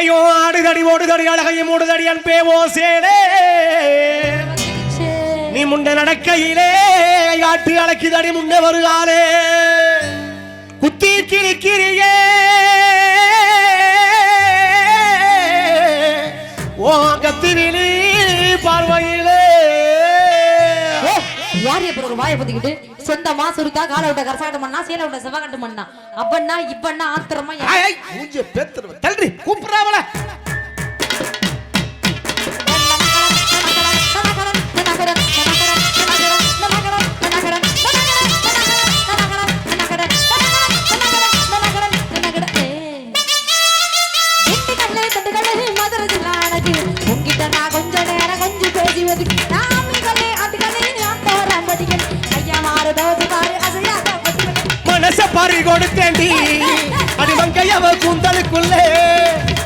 மங்கையும் ஆடுதடி ஓடுதடி அழகையும் மூடுதடி அன்பே ஓசேலே நீ முண்ட நடக்கையிலே காட்டு அழைக்குதடி முன்ன வருகாலே குத்தி கிழிக்கிறியே ஓ கத்திரிலி பார்வையிலே யார் எப்ப ஒரு வாயை பத்திக்கிட்டு சொந்தமா சுருக்கா கால விட்ட கரசாட்டம் பண்ணா சேல விட்ட செவகட்டம் பண்ணா அப்பன்னா இப்பன்னா ஆத்திரமா மூஞ்ச பேத்துற தள்ளி கூப்பிடுறாவல பறி கொடுத்தேண்டி அடி மங்கையவ கூந்தலுக்குள்ளே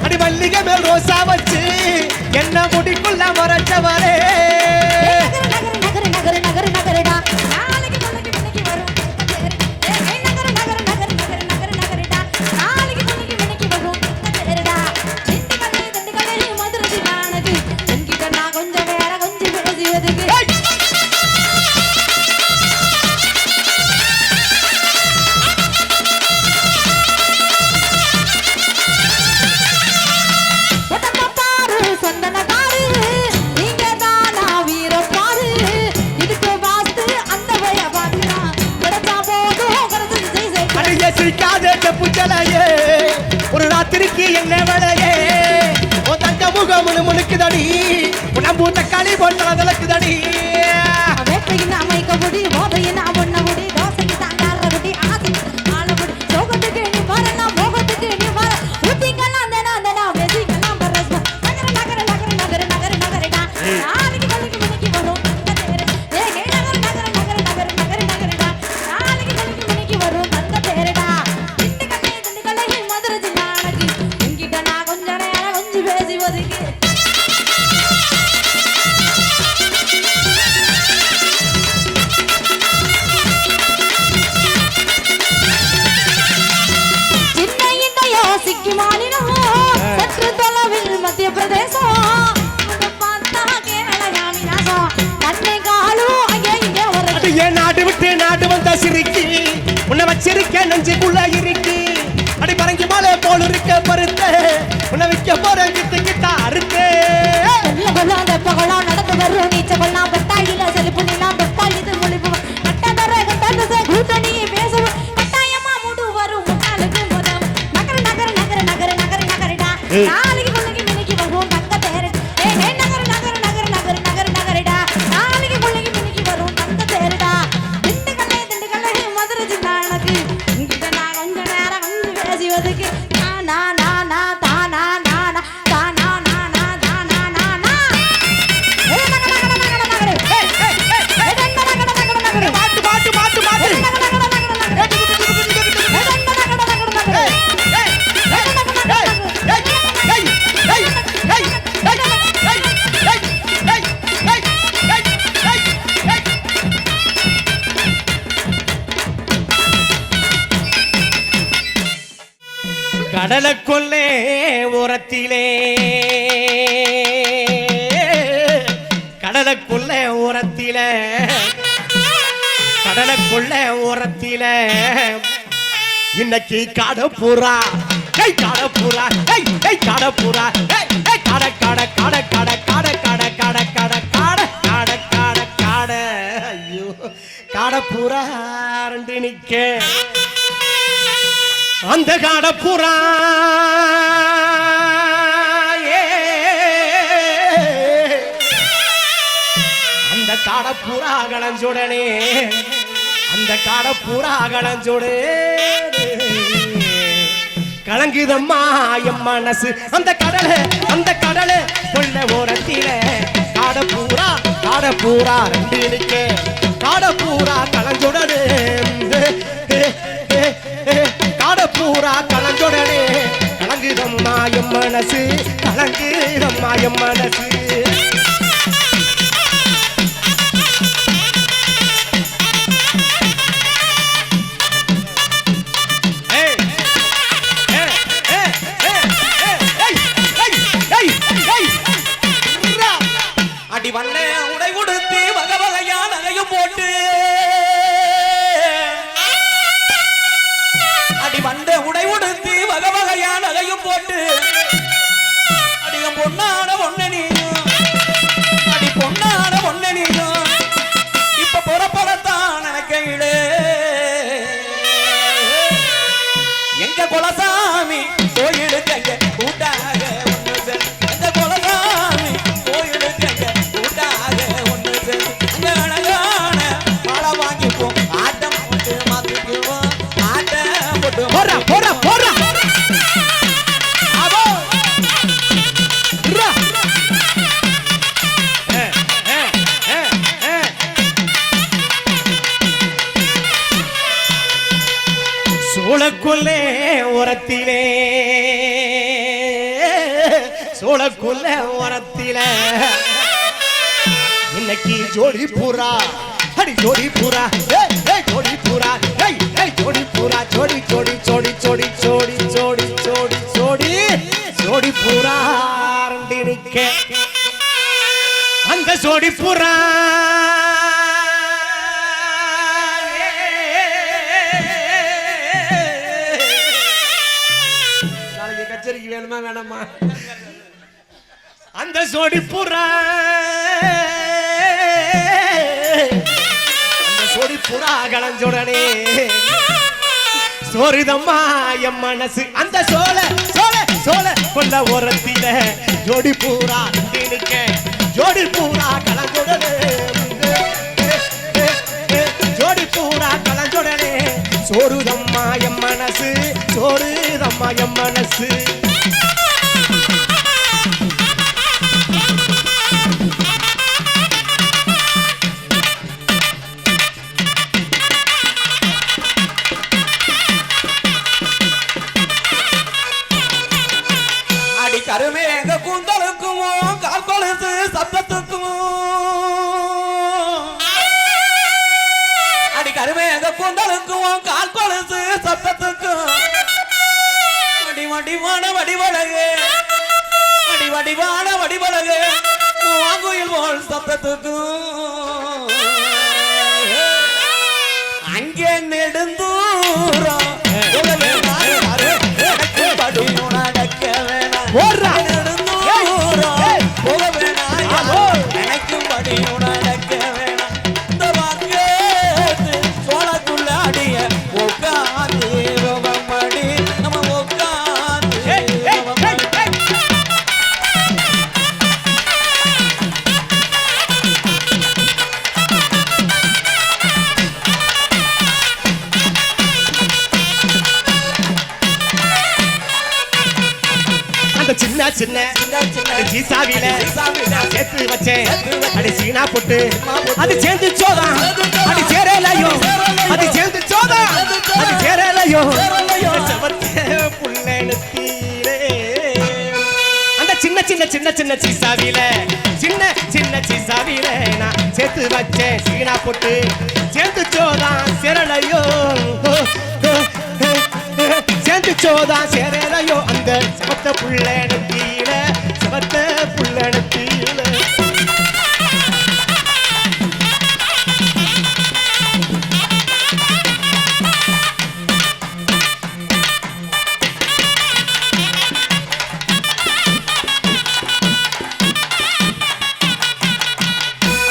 அடி மல்லிகை மேல் ரோசா வச்சு என்ன முடிக்குள்ள மறைச்சவரே ஒரு ராத்திரிக்கு என்ன வேலையே உன் தங்க முகம் முணுக்குதடி உடம்பு தக்காளி போன்ற அதலக்குதடி அமைக்கபடி போதையின் அவண்ணபடி தோசைக்கு தாங்காரபடி ஆதி ஆளபடி சோகத்துக்கு நீ வரலாம் மோகத்துக்கு நீ வர ஊத்திக்கலாம் தனா வெதிக்கலாம் பரஸ் நகர நகர நகர நகர நகர நகரடா நாளைக்கு மணிக்கு மணிக்கு வரும் தங்க தேரு ஏ நகர நகர நகர நகர நகர நகரடா நாளைக்கு மணிக்கு மணிக்கு வரும் தங்க தேருடா திண்டுக்கல்லை மதுரை ஜில்லானக்கு உங்கிட்ட நான் கொஞ்ச நேரம் கொஞ்சி பேசி ஒதுக்கி உன்னை வச்சிருக்க நெஞ்சுக்குள்ள இருக்கு அடி பறங்கி மாலை போல் இருக்க பருத்த உன்னை வைக்க போற கிட்ட கிட்ட அறுத்து நடந்து வரும் நீச்சலாம் பெட்டாயில செலுப்பு நிலாம் பெட்டால் இது மொழிப்பு கட்டதர கட்டத கூட்டணி பேசும் கட்டாயமா முடு வரும் முட்டாளுக்கு முதம் நகர நகர நகர நகர நகர நகரடா நாளைக்கு கொள்ளைக்கு மினிக்கு வரும் தங்க தேரு ஏ நகர நகர நகர நகர நகர நகரடா நாளைக்கு கொள்ளைக்கு மினிக்கு வரும் தங்க தேருடா திண்டுக்கல்லை மதுரை ஜில்லானக்கு இங்கிட்ட நான் கொஞ்ச நேரம் வந்து பேசி ஒதுக்கு நானா நானா தானா நானா தானா நானா தானா நானா மாட்டு மாட்டு மாட்டு மாட்டு கடலுக்குள்ளே ஓரத்திலே கடலுக்குள்ளே ஓரத்திலே கடலுக்குள்ளே ஓரத்திலே இன்னைக்கு காடப்புறா காடப்புறா காடப்புறா காட காட காட காட காட காட காட காட காட காட காட காட ஐயோ காடப்புறா ரெண்டு நிக்க அந்த காடப்புறா அந்த காடப்புறா கலஞ்சுடனே அந்த காடப்புறா கலஞ்சுடே கலங்குதம்மா என் மனசு அந்த கடலை கொள்ள ஓரத்தில காடப்புறா ரெண்டு நிக்க காடப்புறா கலஞ்சுடனே காடப்புறா கலஞ்சுடனே கலங்குதம்மா என் மனசு கலங்குதம்மா என் மனசு போட்டு அடி வண்ட உடை உடுத்தி வகை வகையான நகையும் போட்டு அடியும் பொன்னான ஒண்ணு நீயும் அடி பொன்னான ஒண்ணு நீயும் இப்ப புறப்படத்தான் நினைக்கையிலே எங்க குலசாமி கோயிலுக்கு கூட்டாக ஒண்ணு சேர்ந்து எங்க குலசாமி கோயிலுக்கு கூட்டாக ஒண்ணு சேர்ந்து அங்க அழகான மழை வாங்கிப்போம் ஆட்டம் போட்டு மாத்திக்குவோம் ஆட்டம் போட்டு போறா போறா போறா ஆவோ ரா சோளக்குள்ளே உரத்திலே சோளக்குள்ள உரத்திலே இன்னைக்கு ஜோடி பூரா அடி ஜோடி பூரா ஜோடி பூரா ஜோடி பூரா ஜோடி ஜோடி ஜோடி ஜோடி ஜோடி ஜோடி ஜோடி ஜோடி ஜோடி பூரா இருக்க அந்த ஜோடி பூரா கச்சேரிக்கு வேணுமா வேணாமா அந்த ஜோடி புறா அந்த ஜோடி புறா கலஞ்சுடனே சோரிதம்மா என் மனசு அந்த சோழ சோழ சோழ கொண்ட ஓரத்தில ஜோடி பூரா நிக்க ஜோடி பூரா கலஞ்சுடனே ஜோடி பூரா கலஞ்சுடனே சோறுதம்மா என் மனசு சோறுதம்மா என் மனசு அடி கருமேக கூந்தலுக்கும் கால் கொலுசு சத்தத்துக்கும் அடி கருமேக கூந்தலுக்கும் கால் கொலுசு சத்தத்துக்கும் அடி வடிவான வடிவழகு அடி வடிவான வடிவழகு வாங்குயில் போல் சத்தத்துக்கும் அங்கே நெடுந்தூரம் படியும் நடக்க வேணாம் நெடுந்தூரம் போக வேணாம் எனக்கும் படியும் நடக்க வேணாம் இந்த வாக்கேத்து சோளத்துள்ள அடிய உட்காந்து ரோகமடி நம்ம உட்காந்து சின்ன சின்ன சீசாவில சேர்த்து வச்சேன் அடி சீனா போட்டு அது சேர்ந்து சோதா அடி சேரலையோ அது சேர்ந்து சோதா அது சேரலையோ புள்ளெழுத்தீரே அந்த சின்ன சின்ன சின்ன சின்ன சீசாவில சின்ன சின்ன சீசாவில நான் சேர்த்து வச்சேன் சீனா போட்டு சேர்ந்து சோதா சேரலையோ சேர்ந்து சோதா சேரலையோ அந்த சமத்த புள்ளெழுத்தீர சமத்த புள்ளெழுத்தீர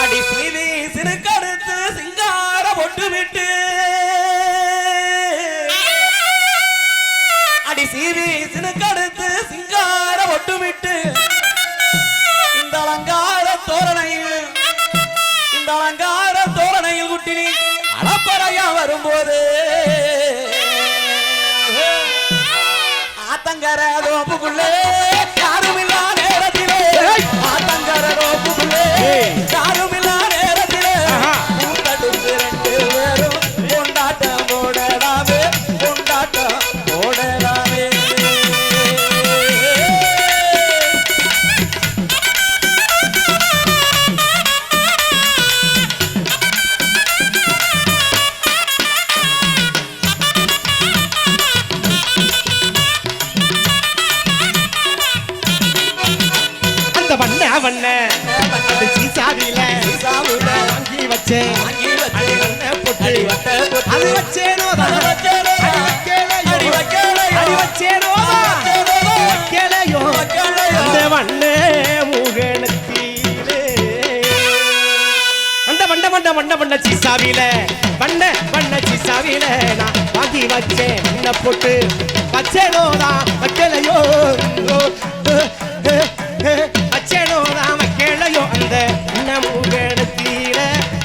அடி சீவி சிறுகடுத்து சிங்கார பொட்டு விட்டு அடி சீவி சிறுகடுத்து சிங்கார பொட்டு விட்டு இந்த அலங்கார தோரணையில் குட்டினி அளப்பறையா வரும்போது ஆத்தங்கர ரோப்புக்குள்ளே யாருமில்லா நேரத்திலே ஆத்தங்கர ரோப்புக்குள்ளே யாருமில்லா நேரத்திலே கூட்டடுத்து ரெண்டு பேரும் கொண்டாட்டம் போடலாமே கொண்டாட்டம் போடலாமே அந்த வண்ண வண்ண அந்த சீசாவில வாங்கி வச்சேன் வண்ண சீசாவில வண்ண சீசாவில நான் வாங்கி வச்சேன் வண்ண போட்டு வச்சேனோதான் வைக்கலையோ வச்சேனோதான் வைக்கலையோ அந்த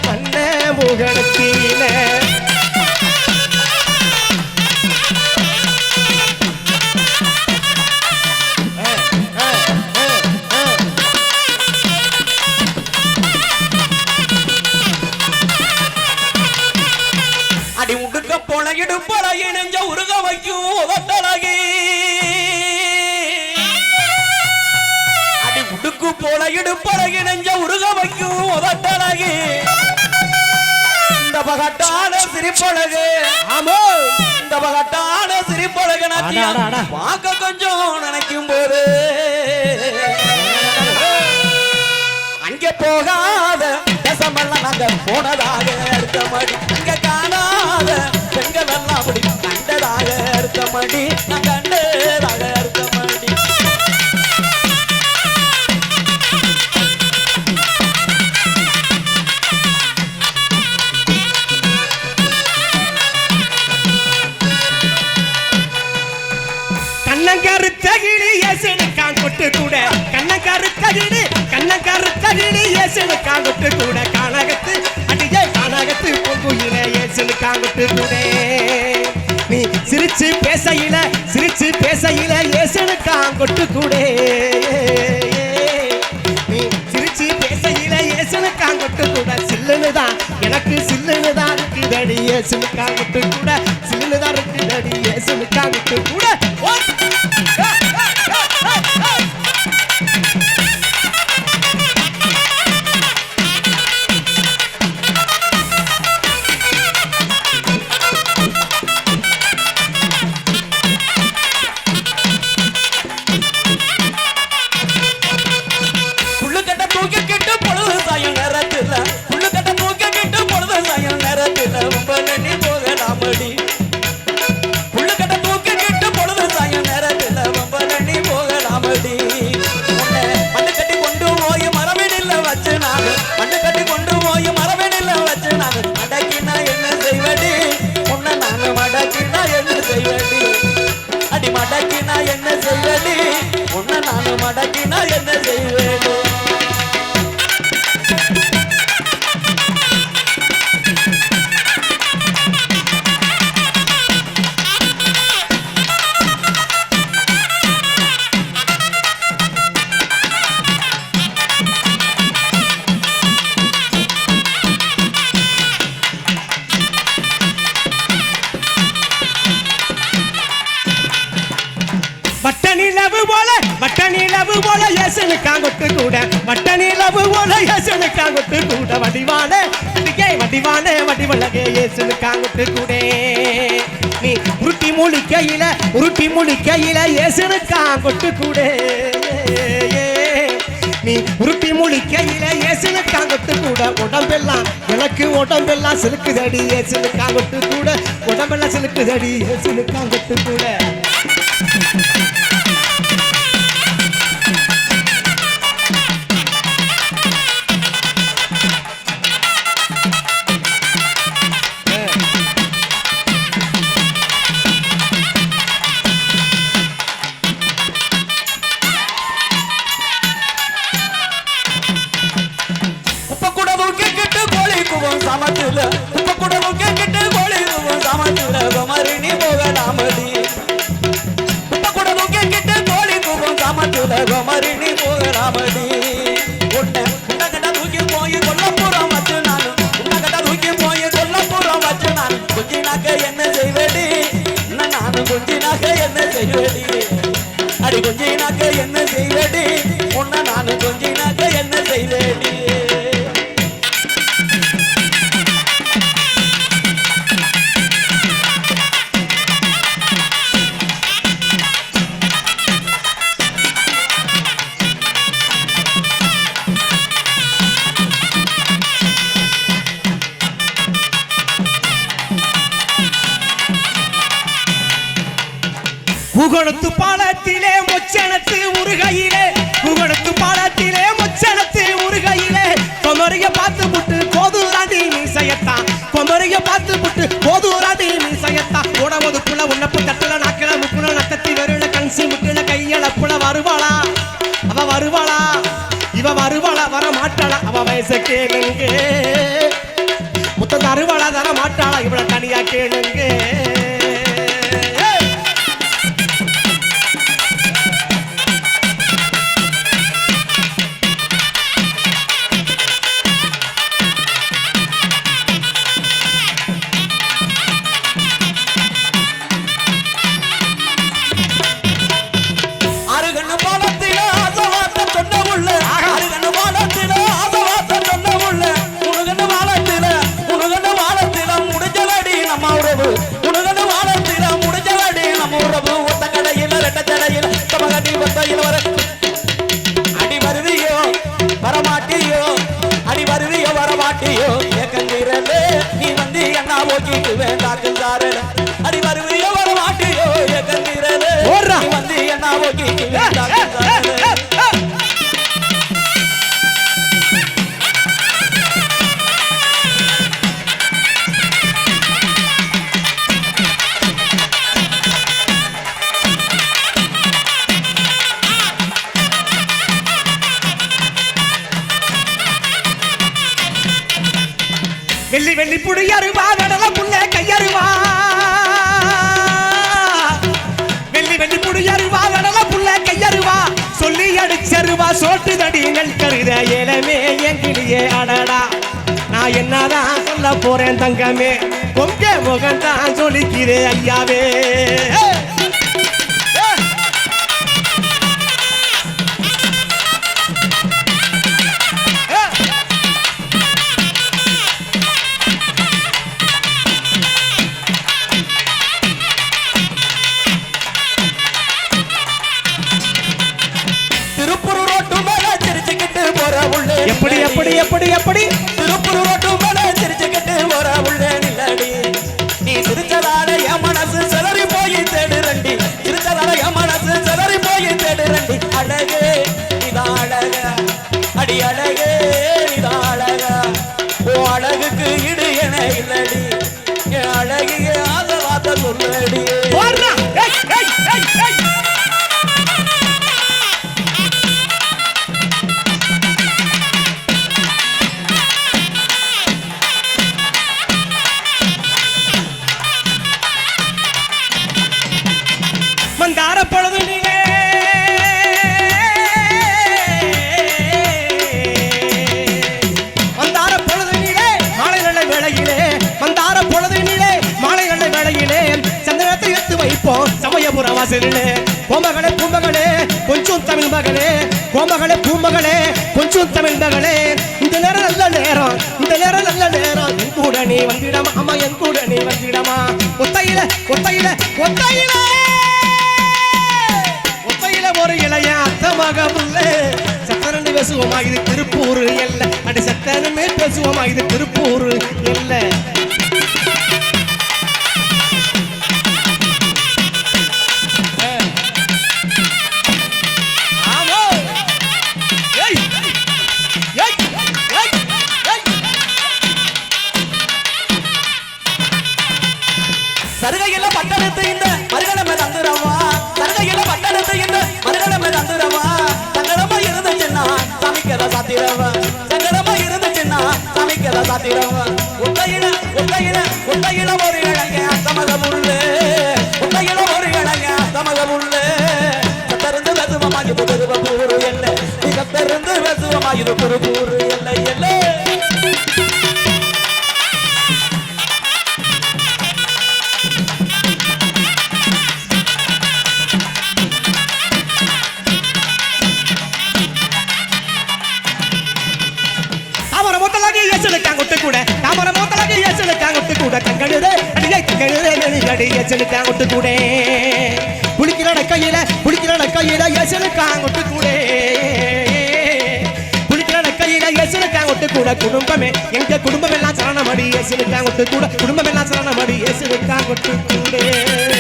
வண்ண முகணத்தீல அடி உடுக்க போல இடுப்பட இணைஞ்ச உருக வைக்கும் உதட்டழகி அடி உடுக்கு போல இடுப்பட இணைஞ்ச உருக வைக்கும் உதட்டழகி இந்த பகட்டான சிரிப்பழகு ஆமோ இந்த பகட்டான சிரிப்பழகு பார்க்க கொஞ்சம் நினைக்கும் போது அங்கே போகாத தேசமெல்லாம் நாங்க போனதாக இருக்க மாடி இங்க காணாத பெண்கள் எல்லாம் அப்படி கண்டதாக இருக்க மாடி நான் கண்டதாக இருக்க மாடி கண்ணங்கருத்தகிரி ஏசனுக்கான் கொட்டு கூட கண்ணங்கருத்தகிரி ஏசனுக்கான் கொட்டு கூட கானகத்து அடியே கானகத்து பொங்குயில ஏசனுக்கான் கொட்டு கூட நீ சிரிச்சு பேசையில ஏசனுக்கான் கொட்டு கூட நீ சிரிச்சு பேசையில ஏசனுக்கான் கொட்டு கூட சில்லுனுதான் எனக்கு சில்லுனுதான் இருக்குதடி ஏசனுக்கான் கொட்டு கூட சில்லுனுதான் இருக்குதடி ஏசனுக்கான் கொட்டு கூட அடி மடக்கினா என்ன செய்வடி உன்னை நானும் மடக்கினா என்ன செய்வேடி வட்டனிலவு போல ஏசனுக்கான் கொட்டு கூட வட்டனிலவு போல ஏசனுக்கான் கொட்டு கூட வடிவழகே ஏசனுக்கான் கொட்டு கூட நீ உருட்டி முழிக்கையில ஏசனுக்கான் கொட்டு கூட நீ உருட்டி முழிக்கையில ஏசனுக்கான் கொட்டு கூட உடம்பெல்லாம் சிலுக்குதடி ஏசனுக்கான் கொட்டு கூட உடம்பெல்லாம் சிலுக்குதடி ஏசனுக்கான் கொட்டு கூட சமத்துல உப்ப குடவும் கேட்டு கோழி சமத்துல குமரினி போகலாமடி உப்ப குடவும் கேட்டு கோழி சமத்துல குமரினி போகலாமடி உன்னை உன்னகட்ட தூக்கி போய் கொல்லப்புறம் வச்சு நானும் உன்னகட்ட தூக்கி போய் கொல்லப்புறம் வச்சு நான் குஞ்சினாக்க என்ன செய்வேடி நானும் குஞ்சினாக்க என்ன செய்வேடி அடி குஞ்சினாக்க என்ன செய்வேடி உன்னை நானும் குஞ்சினாக்க என்ன செய்வேடி புகழத்து பாலத்திலே மொச்சனத்து உருகையிலே குமரிய பார்த்து விட்டு போது தாண்டி கேளுங்க முத்த தருவாளா தர மாட்டாளா இவ்வளவு தனியா கேளுங்க நீ வந்து என்ன ஓக்கிட்டு வேண்டாக்கும் சாரல அடி வருவியோ வர மாட்டியோ கண்டிரது நீ வந்து என்ன ஓக்கிட்டு வேண்டாக்கும் சாரல வெள்ளி வெள்ளி புடியருவா கடல புள்ள கையருவா வெள்ளி வெள்ளி புடியருவா கடல புள்ள கையருவா சொல்லி அடிச்சருவா சோட்டு தடி நெல் கருத ஏலமே எங்கிலியே அடடா நான் என்னதான் சொல்ல போறேன் தங்கமே உங்க முகந்தான் சொல்லிக்கிறேன் ஐயாவே எப்படி எப்படி எப்படி எப்படி திருப்பூர் ரோட்டு மேல சிரிச்சுக்கிட்டு போற உள்ள நில்லடி நீ சிரிச்சதால என் மனசு சிலறி போய் தேடுறண்டி சிரிச்சதால என் மனசு சிலறி போய் தேடுறண்டி அழகே இதா அழக அடி அழகே இதா அழக ஓ அழகுக்கு இடு என இல்லடி என் அழகிய ஆசை வார்த்தை சொல்லடி மந்தார பொழுது நீலே மந்தார பொழுது நீலே மாலை நல்ல வேளையிலே மந்தார பொழுது நீலே மாலை நல்ல வேளையிலே சந்தனத்தை எடுத்து வைப்போம் சமயபுர வாசலிலே கோமகளே பூமகளே கொஞ்சம் தமிழ் மகளே கோமகளே பூமகளே கொஞ்சம் தமிழ் மகளே இந்த நேரம் நல்ல நேரம் இந்த நேரம் நல்ல நேரம் என் கூட நீ வந்திடமா அம்மா என் கூட நீ வந்திடமா ஒத்தையில ஒத்தையில ஒத்தையில ஒரு இளைய அத்த மகமுள்ள சத்தரன்னு பேசுவோமா இது திருப்பூர் எல்ல அடி சத்தரமே பேசுவோமா இது திருப்பூர் எல்ல சருகையில பட்டணத்து இந்த மறுகணமே தந்துரவா சருகையில பட்டணத்து இந்த மறுகணமே தந்துரவா சங்கடமா இருந்துச்சுன்னா சமைக்கத சாத்திரவா சங்கடமா இருந்துச்சுன்னா சமைக்கத சாத்திரவா உண்மையில உண்மையில உண்மையில ஒரு இழங்க அத்தமக முள்ளு உண்மையில ஒரு இழங்க அத்தமக முள்ளு சத்தருந்து வெசுவமாகி புதுருவ பூரு எல்லை நீ சத்தருந்து வெசுவமாகி புரு பூரு எல்லை எல்லை புளிக்கிற கையில எசனுக்காங்கொட்டு கூட புளிக்கிற கையில எசனுக்காங்கொட்டு கூட குடும்பமே எங்க குடும்பம் எல்லாம் சரணமடி எசனுக்காங்கொட்டு கூட குடும்பம் எல்லாம் சரணமடி எசனுக்காங்கொட்டு கூட